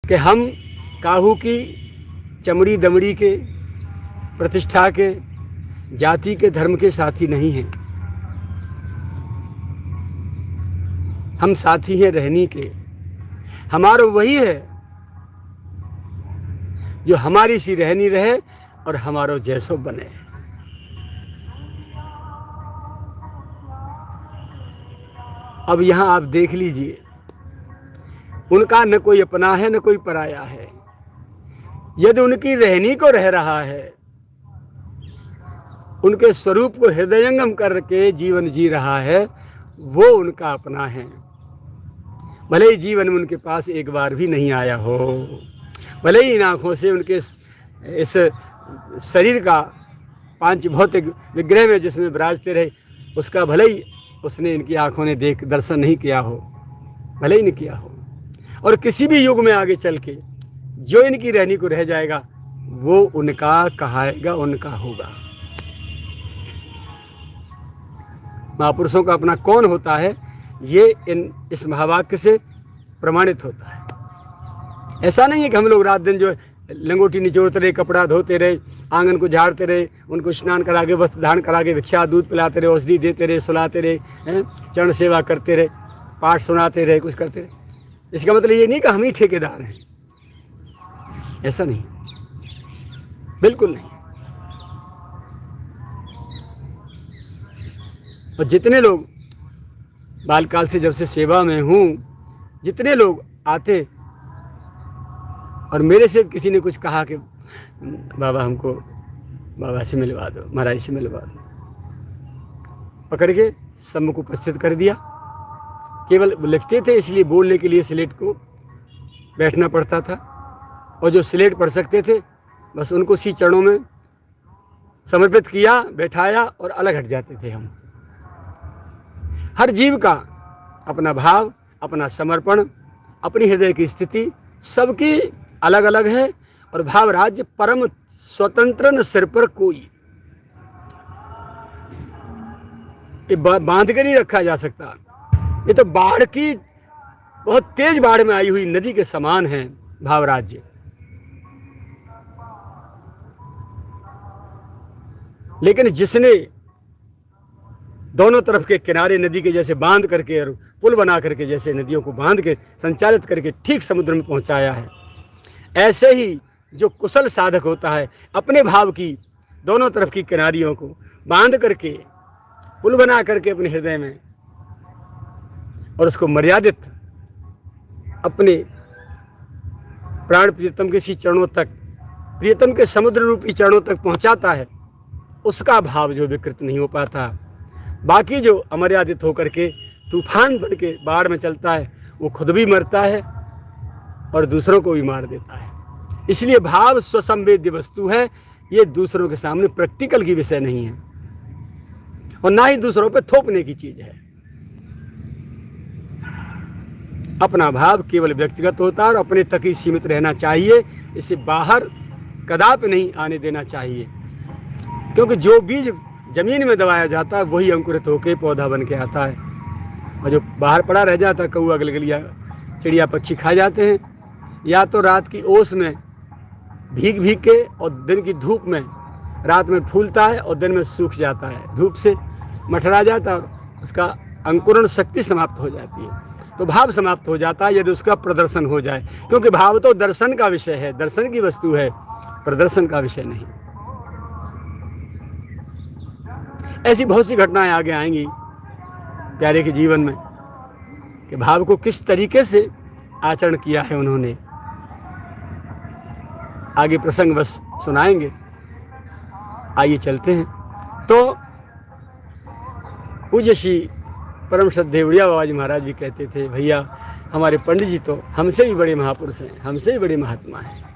कि हम काहू की चमड़ी दमड़ी के, प्रतिष्ठा के, जाति के, धर्म के साथी नहीं हैं। हम साथी हैं रहनी के। हमारा वही है जो हमारी सी रहनी रहे और हमारो जैसो बने। अब यहां आप देख लीजिए, उनका न कोई अपना है न कोई पराया है। यदि उनकी रहनी को रह रहा है, उनके स्वरूप को हृदयंगम करके जीवन जी रहा है, वो उनका अपना है। भले ही जीवन में उनके पास एक बार भी नहीं आया हो, भले ही इन आँखों से उनके इस शरीर का पांच भौतिक विग्रह में जिसमें विराजते रहे, उसका भले ही उसने इनकी आँखों ने देख दर्शन नहीं किया हो, भले ही नहीं किया हो। और किसी भी युग में आगे चल के जो इनकी रहनी को रह जाएगा, वो उनका कहाएगा, उनका होगा। महापुरुषों का अपना कौन होता है, ये इस महावाक्य से प्रमाणित होता है। ऐसा नहीं है कि हम लोग रात दिन जो लंगोटी निचोड़ते रहे, कपड़ा धोते रहे, आंगन को झाड़ते रहे, उनको स्नान करा के, वस्त्र धारण करा के, भिक्षा दूध पिलाते रहे, औषधि देते रहे, सुलाते रहे, चरण सेवा करते रहे, पाठ सुनाते रहे, कुछ करते रहे। इसका मतलब ये नहीं कि हम ही ठेकेदार हैं, ऐसा नहीं, बिल्कुल नहीं। और जितने लोग बालकाल से जब से सेवा में हूँ, जितने लोग आते और मेरे से किसी ने कुछ कहा कि बाबा हमको बाबा से मिलवा दो, महाराज से मिलवा दो, पकड़ के सम्मुख उपस्थित कर दिया। केवल लिखते थे इसलिए बोलने के लिए स्लेट को बैठना पड़ता था, और जो स्लेट पढ़ सकते थे बस उनको उसी चरणों में समर्पित किया, बैठाया और अलग हट जाते थे हम। हर जीव का अपना भाव, अपना समर्पण, अपनी हृदय की स्थिति सबकी अलग अलग है, और भाव राज्य परम स्वतंत्र न सिर पर कोई, ये बांध कर नहीं रखा जा सकता। ये तो बाढ़ की, बहुत तेज बाढ़ में आई हुई नदी के समान है भाव राज्य। लेकिन जिसने दोनों तरफ के किनारे नदी के जैसे बांध करके और पुल बना करके जैसे नदियों को बांध के संचालित करके ठीक समुद्र में पहुंचाया है, ऐसे ही जो कुशल साधक होता है, अपने भाव की दोनों तरफ की किनारियों को बांध करके पुल बना करके अपने हृदय में, और उसको मर्यादित अपने प्राण प्रियतम के सी चरणों तक, प्रियतम के समुद्र रूपी चरणों तक पहुंचाता है, उसका भाव जो विकृत नहीं हो पाता। बाकी जो अमर्यादित होकर के तूफान बन के बाढ़ में चलता है, वो खुद भी मरता है और दूसरों को भी मार देता है। इसलिए भाव स्वसंवेद्य वस्तु है, ये दूसरों के सामने प्रैक्टिकल की विषय नहीं है, और ना ही दूसरों पे थोपने की चीज है। अपना भाव केवल व्यक्तिगत होता है और अपने तक ही सीमित रहना चाहिए, इसे बाहर कदापि नहीं आने देना चाहिए। क्योंकि जो बीज जमीन में दबाया जाता है वही अंकुरित होकर पौधा बन के आता है, और जो बाहर पड़ा रह जाता है, कौआ गलगलिया चिड़िया पक्षी खा जाते हैं, या तो रात की ओस में भीग भीग के और दिन की धूप में, रात में फूलता है और दिन में सूख जाता है, धूप से मठरा जाता है और उसका अंकुरण शक्ति समाप्त हो जाती है। तो भाव समाप्त हो जाता है यदि उसका प्रदर्शन हो जाए, क्योंकि भाव तो दर्शन का विषय है, दर्शन की वस्तु है, प्रदर्शन का विषय नहीं। ऐसी बहुत सी घटनाएं आगे आएंगी प्यारे के जीवन में कि भाव को किस तरीके से आचरण किया है उन्होंने, आगे प्रसंग बस सुनाएंगे। आइए चलते हैं। तो पूज्य श्री परम श्रद्धेय उड़िया बाबा जी महाराज भी कहते थे, भैया हमारे पंडित जी तो हमसे भी बड़े महापुरुष हैं, हमसे भी बड़े महात्मा हैं।